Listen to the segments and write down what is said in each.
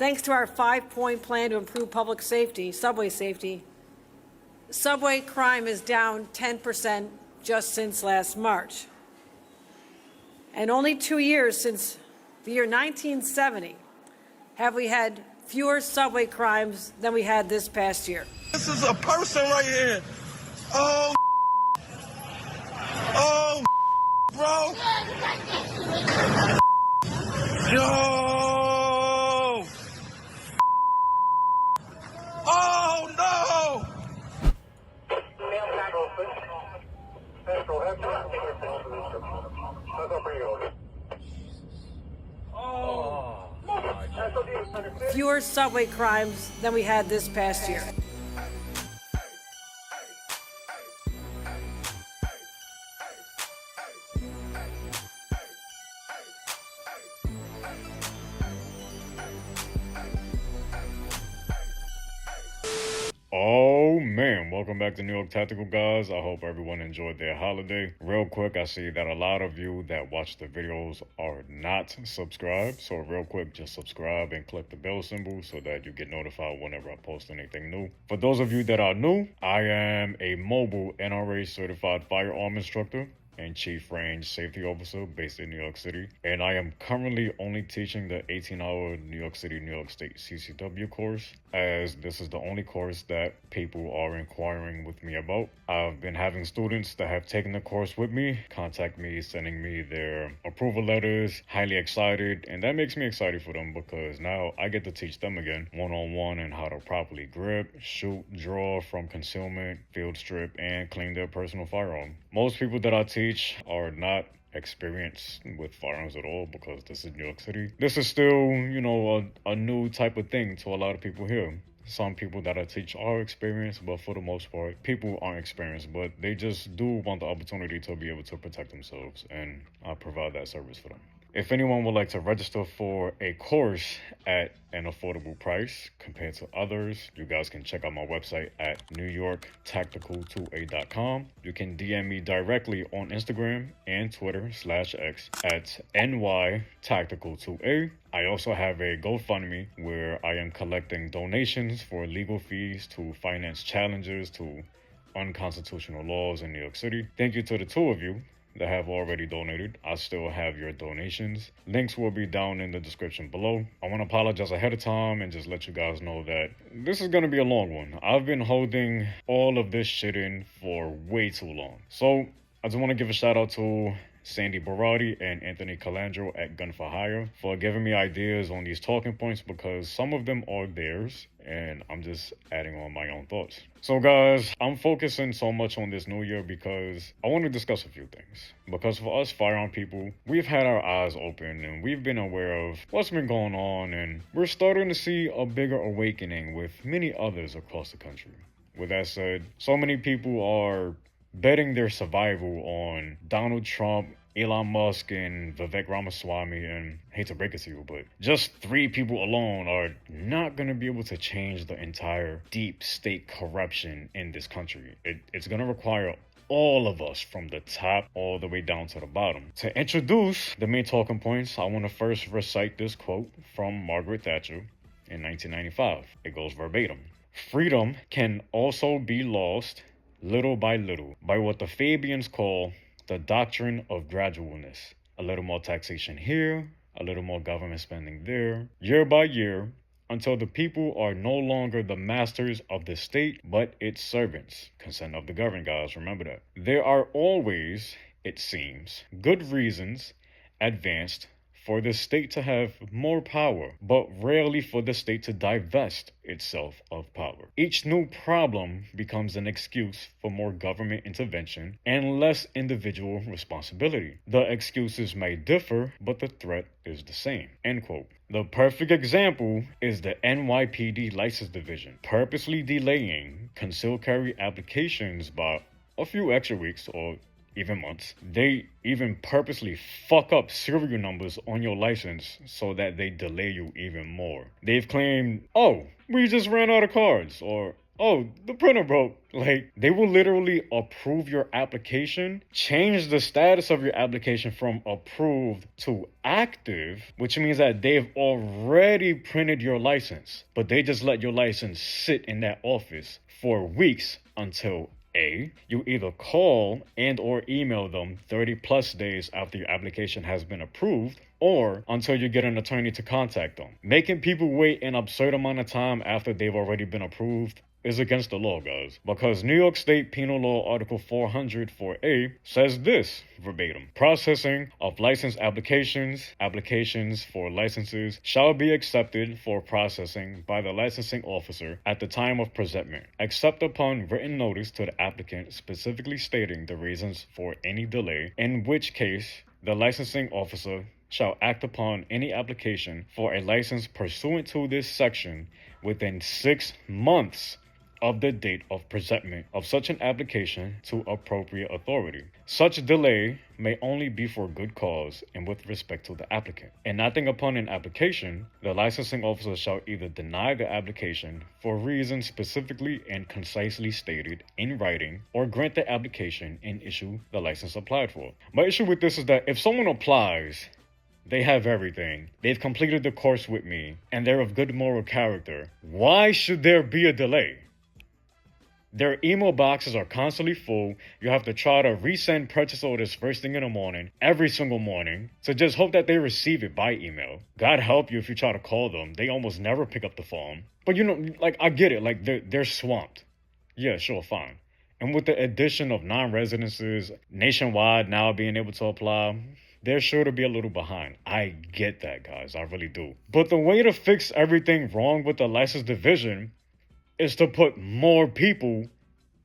Thanks to our 5-point plan to improve public safety, subway safety, subway crime is down 10% just since last March. And only 2 years since the year 1970 have we had fewer subway crimes than we had this past year. This is a person right here. Oh, bro. Yo. Oh, no. Fewer subway crimes than we had this past year. Oh man, welcome back to New York Tactical Guys. I hope everyone enjoyed their holiday. Real quick, I see that a lot of you that watch the videos are not subscribed. So real quick, just subscribe and click the bell symbol so that you get notified whenever I post anything new. For those of you that are new, I am a mobile NRA certified firearm instructor and Chief Range Safety Officer based in New York City. And I am currently only teaching the 18-hour New York City, New York State CCW course, as this is the only course that people are inquiring with me about. I've been having students that have taken the course with me contact me, sending me their approval letters, highly excited, and that makes me excited for them because now I get to teach them again one-on-one and how to properly grip, shoot, draw from concealment, field strip, and clean their personal firearm. Most people that I teach are not experienced with firearms at all because this is New York City. This is still, a new type of thing to a lot of people here. Some people that I teach are experienced, but for the most part, people aren't experienced, but they just do want the opportunity to be able to protect themselves, and I provide that service for them. If anyone would like to register for a course at an affordable price compared to others, you guys can check out my website at NewYorkTactical2A.com. You can DM me directly on Instagram and Twitter /X at NYTactical2A. I also have a GoFundMe where I am collecting donations for legal fees to finance challenges to unconstitutional laws in New York City. Thank you to the two of you that have already donated. I still have your donations. Links will be down in the description below. I want to apologize ahead of time and just let you guys know that this is going to be a long one. I've been holding all of this shit in for way too long. So I just want to give a shout out to Sandy Berardi and Anthony Calandro at Gun for Hire for giving me ideas on these talking points because some of them are theirs and I'm just adding on my own thoughts. So guys, I'm focusing so much on this new year because I want to discuss a few things. Because for us firearm people, we've had our eyes open and we've been aware of what's been going on, and we're starting to see a bigger awakening with many others across the country. With that said, so many people are betting their survival on Donald Trump, Elon Musk, and Vivek Ramaswamy, and I hate to break it to you, but just 3 people alone are not going to be able to change the entire deep state corruption in this country. It's going to require all of us from the top all the way down to the bottom. To introduce the main talking points, I want to first recite this quote from Margaret Thatcher in 1995. It goes verbatim. "Freedom can also be lost little by little by what the Fabians call the doctrine of gradualness. A little more taxation here, a little more government spending there, year by year, until the people are no longer the masters of the state, but its servants." Consent of the governed, guys, remember that. "There are always, it seems, good reasons advanced for the state to have more power, but rarely for the state to divest itself of power. Each new problem becomes an excuse for more government intervention and less individual responsibility. The excuses may differ, but the threat is the same." End quote. The perfect example is the NYPD License Division purposely delaying concealed carry applications by a few extra weeks or even months. They even purposely fuck up serial numbers on your license so that they delay you even more. They've claimed, "Oh, we just ran out of cards," or oh, the printer broke. Like, they will literally approve your application, change the status of your application from approved to active, which means that they've already printed your license, but they just let your license sit in that office for weeks until A, you either call and or email them 30 plus days after your application has been approved, or until you get an attorney to contact them. Making people wait an absurd amount of time after they've already been approved is against the law, guys. Because New York State Penal Law Article 404A says this, verbatim. Processing of license applications for licenses shall be accepted for processing by the licensing officer at the time of presentment, except upon written notice to the applicant specifically stating the reasons for any delay, in which case the licensing officer shall act upon any application for a license pursuant to this section within 6 months of the date of presentment of such an application to appropriate authority. Such delay may only be for good cause and with respect to the applicant. In acting upon an application, the licensing officer shall either deny the application for reasons specifically and concisely stated in writing, or grant the application and issue the license applied for. My issue with this is that if someone applies, they have everything, they've completed the course with me, and they're of good moral character, why should there be a delay? Their email boxes are constantly full. You have to try to resend purchase orders first thing in the morning, every single morning, to just hope that they receive it by email. God help you if you try to call them. They almost never pick up the phone. But you know, like, I get it. Like, they're swamped. Yeah, sure, fine. And with the addition of non-residences nationwide now being able to apply, they're sure to be a little behind. I get that, guys. I really do. But the way to fix everything wrong with the license division is to put more people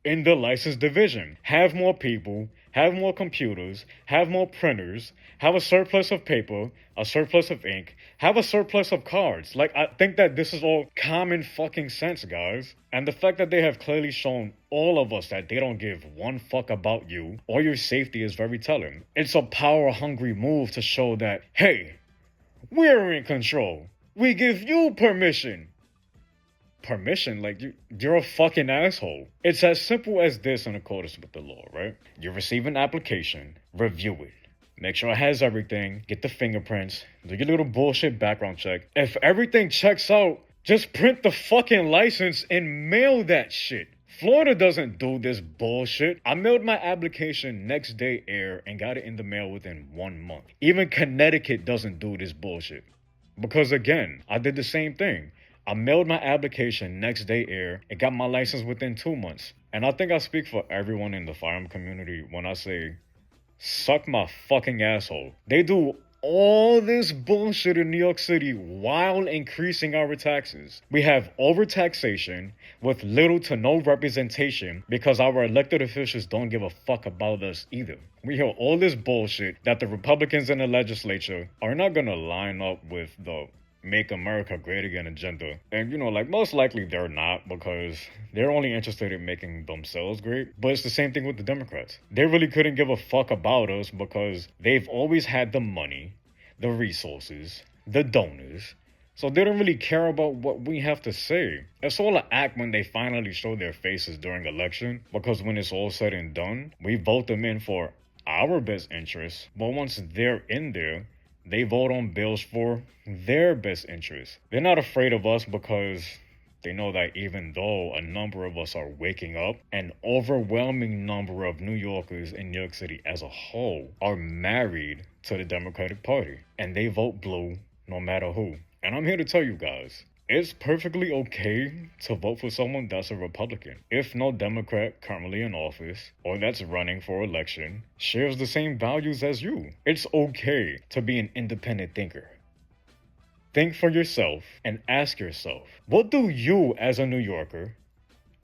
in the license division. Have more people, have more computers, have more printers, have a surplus of paper, a surplus of ink, have a surplus of cards. Like, I think that this is all common fucking sense, guys. And the fact that they have clearly shown all of us that they don't give one fuck about you or your safety is very telling. It's a power-hungry move to show that, hey, we're in control. We give you permission. Permission? Like, you're a fucking asshole. It's as simple as this in accordance with the law, right? You receive an application, review it, make sure it has everything, get the fingerprints, do your little bullshit background check. If everything checks out, just print the fucking license and mail that shit. Florida doesn't do this bullshit. I mailed my application next day air and got it in the mail within 1 month. Even Connecticut doesn't do this bullshit. Because again, I did the same thing. I mailed my application next day air and got my license within 2 months. And I think I speak for everyone in the firearm community when I say, suck my fucking asshole. They do all this bullshit in New York City while increasing our taxes. We have overtaxation with little to no representation because our elected officials don't give a fuck about us either. We hear all this bullshit that the Republicans in the legislature are not gonna line up with the Make America Great Again agenda. And you know, like, most likely they're not, because they're only interested in making themselves great. But it's the same thing with the Democrats. They really couldn't give a fuck about us because they've always had the money, the resources, the donors. So they don't really care about what we have to say. It's all an act when they finally show their faces during election, because when it's all said and done, we vote them in for our best interests. But once they're in there, they vote on bills for their best interests. They're not afraid of us because they know that even though a number of us are waking up, an overwhelming number of New Yorkers in New York City as a whole are married to the Democratic Party. And they vote blue no matter who. And I'm here to tell you guys, it's perfectly okay to vote for someone that's a Republican if no Democrat currently in office or that's running for election shares the same values as you. It's okay to be an independent thinker. Think for yourself and ask yourself, what do you as a New Yorker,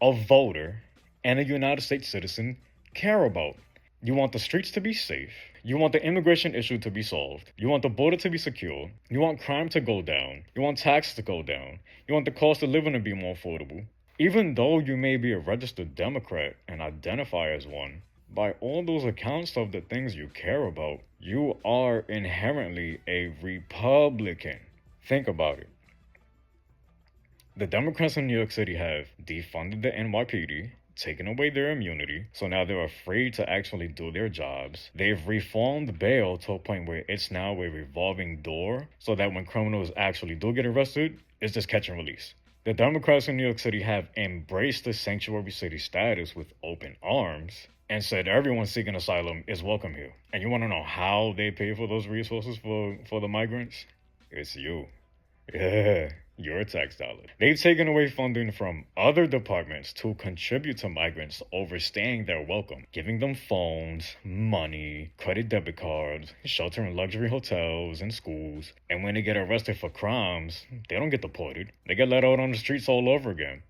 a voter, and a United States citizen care about? You want the streets to be safe. You want the immigration issue to be solved. You want the border to be secure. You want crime to go down. You want taxes to go down. You want the cost of living to be more affordable. Even though you may be a registered Democrat and identify as one, by all those accounts of the things you care about, you are inherently a Republican. Think about it. The Democrats in New York City have defunded the NYPD, taken away their immunity, so now they're afraid to actually do their jobs. They've reformed bail to a point where it's now a revolving door, so that when criminals actually do get arrested, it's just catch and release. The Democrats in New York City have embraced the sanctuary city status with open arms and said everyone seeking asylum is welcome here. And you want to know how they pay for those resources for the migrants? It's you. Yeah, your tax dollar. They've taken away funding from other departments to contribute to migrants overstaying their welcome, giving them phones, money, credit debit cards, shelter in luxury hotels and schools. And when they get arrested for crimes, they don't get deported. They get let out on the streets all over again.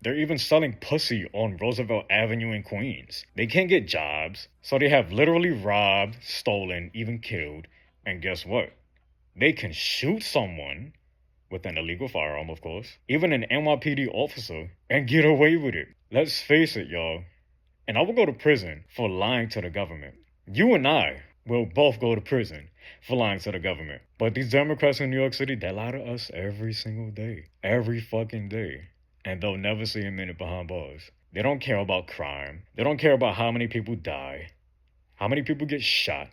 They're even selling pussy on Roosevelt Avenue in Queens. They can't get jobs, so they have literally robbed, stolen, even killed. And guess what? They can shoot someone with an illegal firearm, of course, even an NYPD officer, and get away with it. Let's face it, y'all. And I will go to prison for lying to the government. You and I will both go to prison for lying to the government. But these Democrats in New York City, they lie to us every single day. Every fucking day. And they'll never see a minute behind bars. They don't care about crime. They don't care about how many people die, how many people get shot,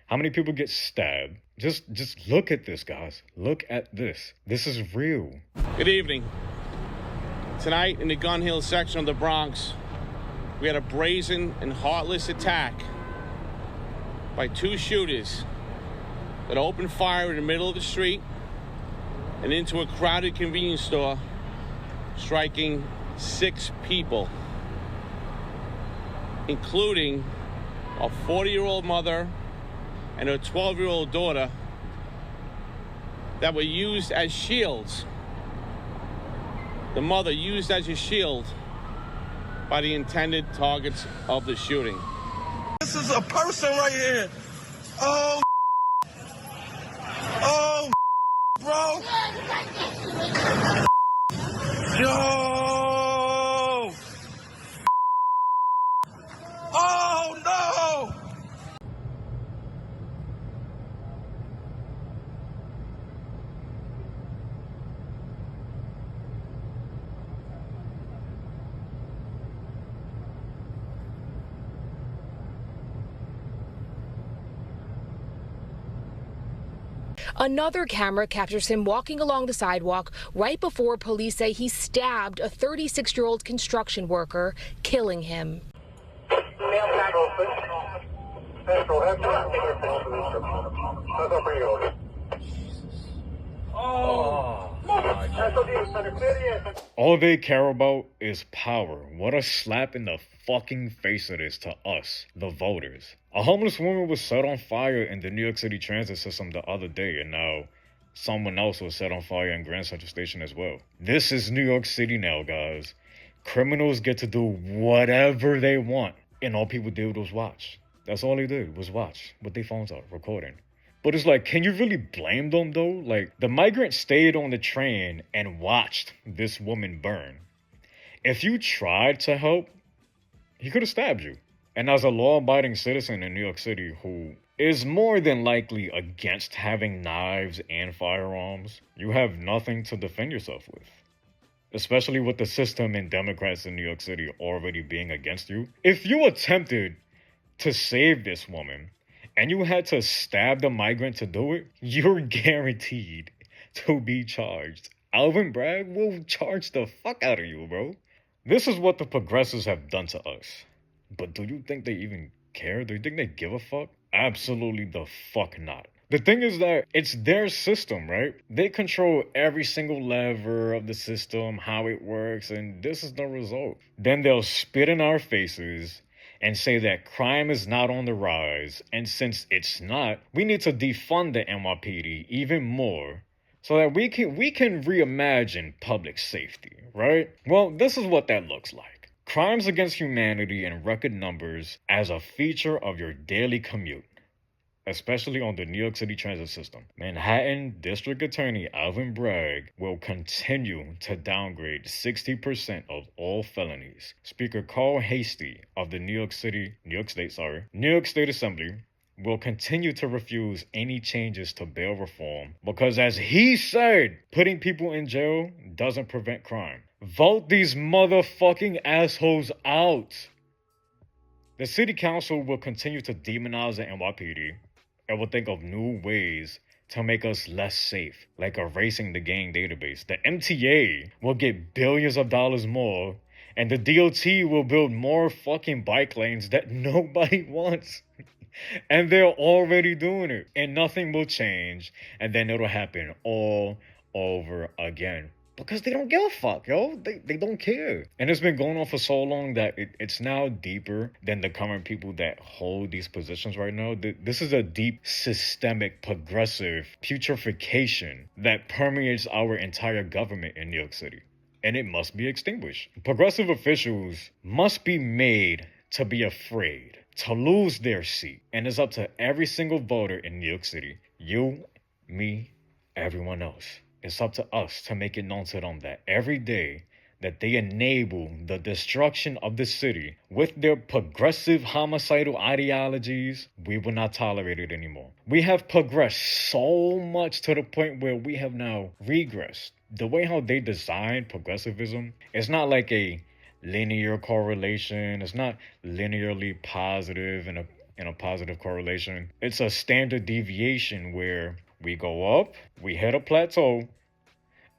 how many people get stabbed. Just look at this, guys. Look at this. This is real. Good evening. Tonight in the Gun Hill section of the Bronx, we had a brazen and heartless attack by two shooters that opened fire in the middle of the street and into a crowded convenience store, striking 6 people, including a 40-year-old mother and her 12-year-old daughter that were used as shields. The mother used as a shield by the intended targets of the shooting. This is a person right here. Oh, oh, bro. Yo. Oh, no. Another camera captures him walking along the sidewalk right before police say he stabbed a 36-year-old construction worker, killing him. All they care about is power. What a slap in the fucking face it is to us, the voters. A homeless woman was set on fire in the New York City transit system the other day, and now someone else was set on fire in Grand Central Station as well. This is New York City now, guys. Criminals get to do whatever they want, and all people did was watch. That's all they did was watch with their phones out, recording. But it's like, can you really blame them though? Like, the migrant stayed on the train and watched this woman burn. If you tried to help, he could have stabbed you. And as a law-abiding citizen in New York City who is more than likely against having knives and firearms, you have nothing to defend yourself with. Especially with the system and Democrats in New York City already being against you. If you attempted to save this woman and you had to stab the migrant to do it, you're guaranteed to be charged. Alvin Bragg will charge the fuck out of you, bro. This is what the progressives have done to us. But do you think they even care? Do you think they give a fuck? Absolutely the fuck not. The thing is that it's their system, right? They control every single lever of the system, how it works, and this is the result. Then they'll spit in our faces and say that crime is not on the rise, and since it's not, we need to defund the NYPD even more so that we can reimagine public safety, right? Well, this is what that looks like. Crimes against humanity in record numbers as a feature of your daily commute, especially on the New York City transit system. Manhattan District Attorney Alvin Bragg will continue to downgrade 60% of all felonies. Speaker Carl Hastie of the New York State Assembly will continue to refuse any changes to bail reform because, as he said, putting people in jail doesn't prevent crime. Vote these motherfucking assholes out. The city council will continue to demonize the NYPD and will think of new ways to make us less safe, like erasing the gang database. The MTA will get billions of dollars more, and the DOT will build more fucking bike lanes that nobody wants. And they're already doing it, and nothing will change, and then it'll happen all over again. Because they don't give a fuck, yo. They don't care. And it's been going on for so long that it's now deeper than the current people that hold these positions right now. This is a deep, systemic, progressive putrefaction that permeates our entire government in New York City. And it must be extinguished. Progressive officials must be made to be afraid, to lose their seat. And it's up to every single voter in New York City, you, me, everyone else. It's up to us to make it known to them that every day that they enable the destruction of the city with their progressive homicidal ideologies, we will not tolerate it anymore. We have progressed so much to the point where we have now regressed. The way how they design progressivism, it's not like a linear correlation. It's not linearly positive in a positive correlation. It's a standard deviation where we go up, we hit a plateau,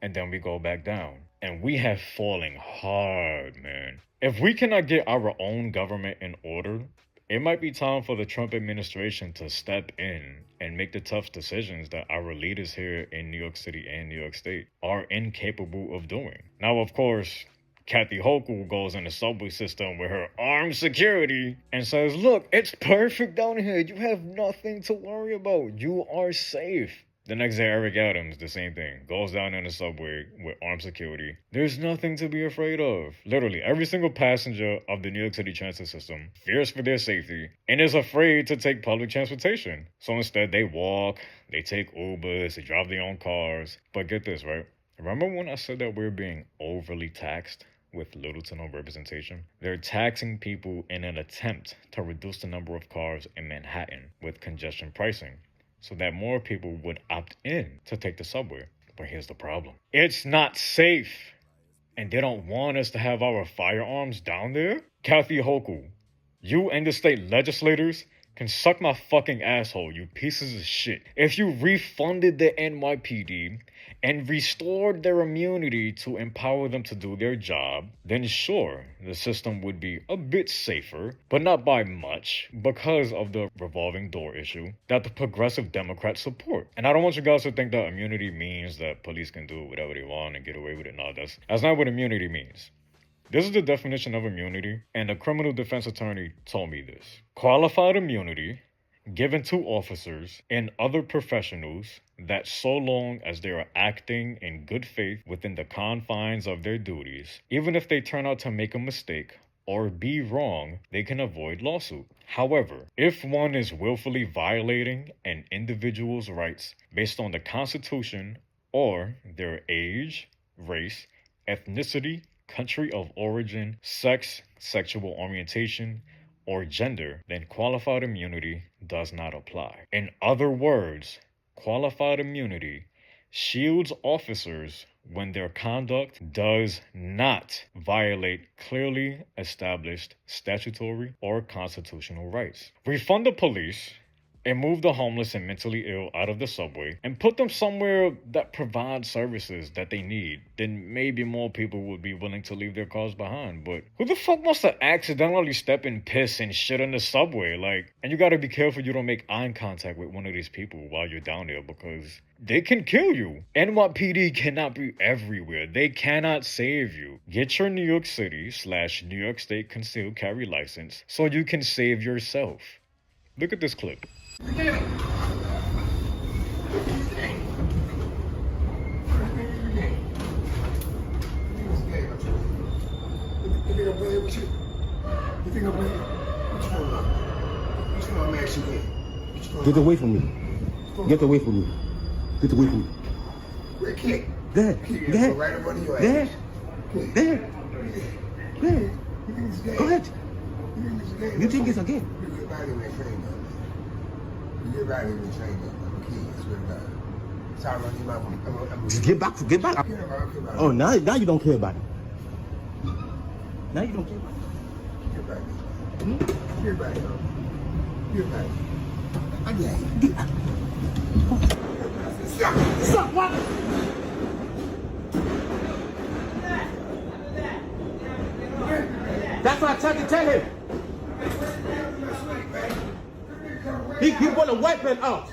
and then we go back down. And we have fallen hard, man. If we cannot get our own government in order, it might be time for the Trump administration to step in and make the tough decisions that our leaders here in New York City and New York State are incapable of doing. Now, of course, Kathy Hochul goes in the subway system with her armed security and says, look, it's perfect down here. You have nothing to worry about. You are safe. The next day, Eric Adams, the same thing, goes down in the subway with armed security. There's nothing to be afraid of. Literally, every single passenger of the New York City transit system fears for their safety and is afraid to take public transportation. So instead, they walk, they take Ubers, they drive their own cars. But get this, right? Remember when I said that we're being overly taxed with little to no representation? They're taxing people in an attempt to reduce the number of cars in Manhattan with congestion pricing, so that more people would opt in to take the subway. But here's the problem. It's not safe. And they don't want us to have our firearms down there. Kathy Hochul, you and the state legislators can suck my fucking asshole, you pieces of shit. If you refunded the NYPD and restored their immunity to empower them to do their job, then sure, the system would be a bit safer, but not by much, because of the revolving door issue that the progressive Democrats support. And I don't want you guys to think that immunity means that police can do whatever they want and get away with it. No, that's not what immunity means. This is the definition of immunity, and a criminal defense attorney told me this. Qualified immunity given to officers and other professionals that so long as they are acting in good faith within the confines of their duties, even if they turn out to make a mistake or be wrong, they can avoid lawsuit. However, if one is willfully violating an individual's rights based on the Constitution or their age, race, ethnicity, country of origin, sex, sexual orientation, or gender, then qualified immunity does not apply. In other words, qualified immunity shields officers when their conduct does not violate clearly established statutory or constitutional rights. Refund the police and move the homeless and mentally ill out of the subway and put them somewhere that provides services that they need, then maybe more people would be willing to leave their cars behind. But who the fuck wants to accidentally step in piss and shit in the subway? And you gotta be careful you don't make eye contact with one of these people while you're down there, because they can kill you. NYPD cannot be everywhere. They cannot save you. Get your New York City / New York State concealed carry license so you can save yourself. Look at this clip. Yeah. You think I'm playing with you? You think I'm playing? What's going on? What's going on, I'm asking you? Get away from me. Get away from me. Get away from me. Where kick? There. Kick There. right in front of your There. ass. Kick. There. There. You think it's a game? Go ahead. You think it's a game? You think it's a game? You get right in there trained up. You get right in there trained up. I'm a kid, I swear to God. Sorry, I'm Just get back. Get back. Oh, now you don't care about it. Now you don't care about it. Get back. Get back, bro. Get back. Get back. Stop, what? That's what I tried to tell him. He want a weapon out.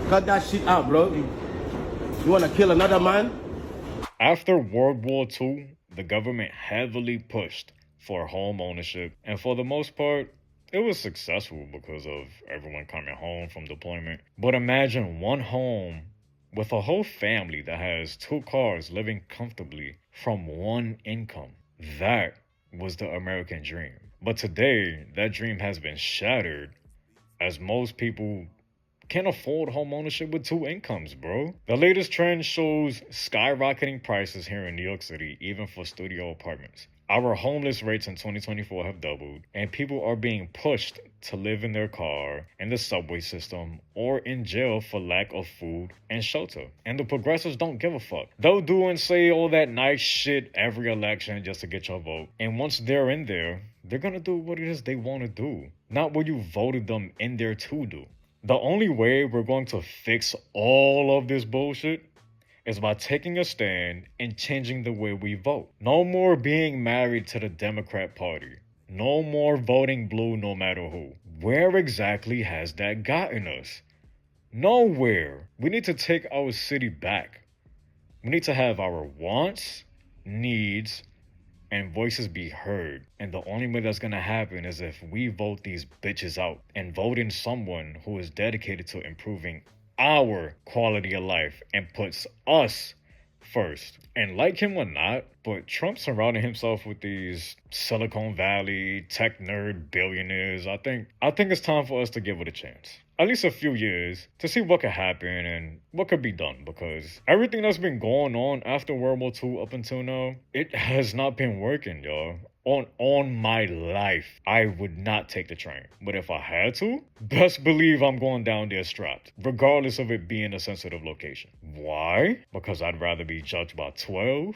Cut that shit out, bro. You want to kill another man? After World War II, the government heavily pushed for home ownership, and for the most part, it was successful because of everyone coming home from deployment. But imagine one home with a whole family that has 2 cars living comfortably from one income. That was the American dream. But today, that dream has been shattered as most people can't afford home ownership with 2 incomes, bro. The latest trend shows skyrocketing prices here in New York City, even for studio apartments. Our homeless rates in 2024 have doubled, and people are being pushed to live in their car, in the subway system, or in jail for lack of food and shelter. And the progressives don't give a fuck. They'll do and say all that nice shit every election just to get your vote. And once they're in there, they're gonna do what it is they want to do, not what you voted them in there to do. The only way we're going to fix all of this bullshit is by taking a stand and changing the way we vote. No more being married to the Democrat Party. No more voting blue no matter who. Where exactly has that gotten us? Nowhere. We need to take our city back. We need to have our wants, needs, and voices be heard. And the only way that's gonna happen is if we vote these bitches out and vote in someone who is dedicated to improving our quality of life and puts us first. And like him or not, but Trump surrounding himself with these Silicon Valley tech nerd billionaires. I think it's time for us to give it a chance. At least a few years to see what could happen and what could be done, because everything that's been going on after World War II up until now, it has not been working, y'all. On my life, I would not take the train. But if I had to, best believe I'm going down there strapped, regardless of it being a sensitive location. Why? Because I'd rather be judged by 12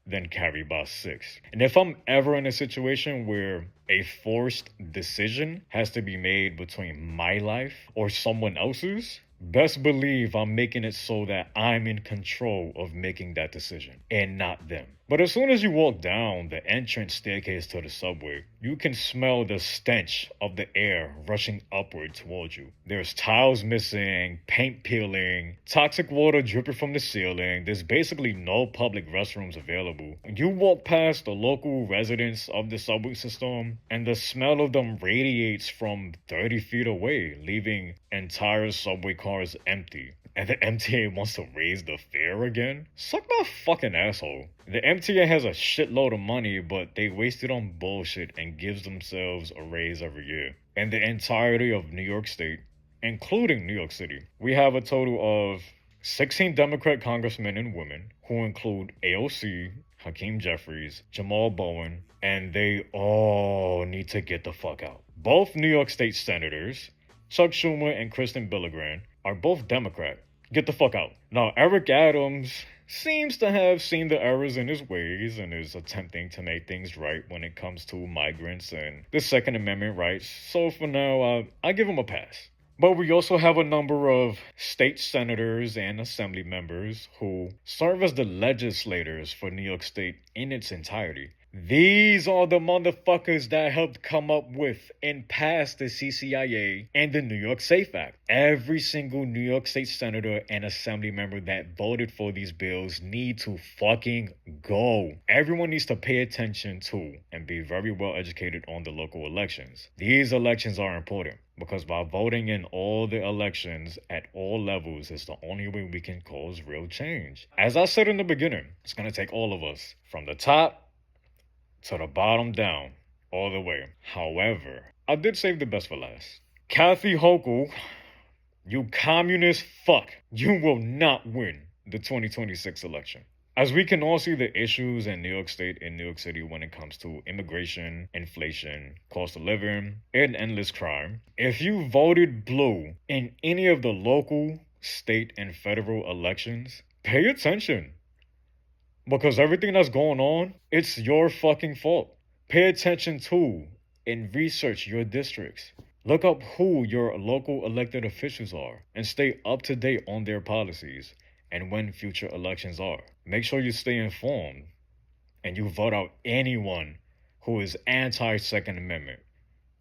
than carried by 6. And if I'm ever in a situation where a forced decision has to be made between my life or someone else's, best believe I'm making it so that I'm in control of making that decision and not them. But as soon as you walk down the entrance staircase to the subway, you can smell the stench of the air rushing upward towards you. There's tiles missing, paint peeling, toxic water dripping from the ceiling. There's basically no public restrooms available. You walk past the local residents of the subway system, and the smell of them radiates from 30 feet away, leaving entire subway cars empty. And the MTA wants to raise the fare again? Suck my fucking asshole. The MTA has a shitload of money, but they waste it on bullshit and gives themselves a raise every year. And the entirety of New York State, including New York City, we have a total of 16 Democrat congressmen and women, who include AOC, Hakeem Jeffries, Jamal Bowen, and they all need to get the fuck out. Both New York State senators, Chuck Schumer and Kristen Gillibrand, are both Democrat. Get the fuck out. Now, Eric Adams seems to have seen the errors in his ways and is attempting to make things right when it comes to migrants and the Second Amendment rights. So for now, I give him a pass. But we also have a number of state senators and assembly members who serve as the legislators for New York State in its entirety. These are the motherfuckers that helped come up with and pass the CCIA and the New York SAFE Act. Every single New York State senator and assembly member that voted for these bills need to fucking go. Everyone needs to pay attention to and be very well educated on the local elections. These elections are important because by voting in all the elections at all levels is the only way we can cause real change. As I said in the beginning, it's going to take all of us from the top to the bottom down, all the way. However, I did save the best for last. Kathy Hochul, you communist fuck, you will not win the 2026 election. As we can all see the issues in New York State and New York City when it comes to immigration, inflation, cost of living, and endless crime, if you voted blue in any of the local, state, and federal elections, pay attention. Because everything that's going on, it's your fucking fault. Pay attention to and research your districts. Look up who your local elected officials are and stay up to date on their policies and when future elections are. Make sure you stay informed and you vote out anyone who is anti-Second Amendment,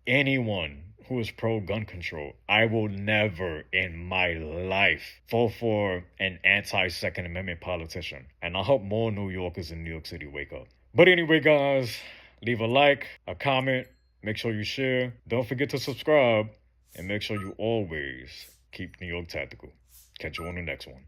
anyone who is pro-gun control. I will never in my life vote for an anti-Second Amendment politician. And I hope more New Yorkers in New York City wake up. But anyway, guys, leave a like, a comment, make sure you share, don't forget to subscribe, and make sure you always keep New York tactical. Catch you on the next one.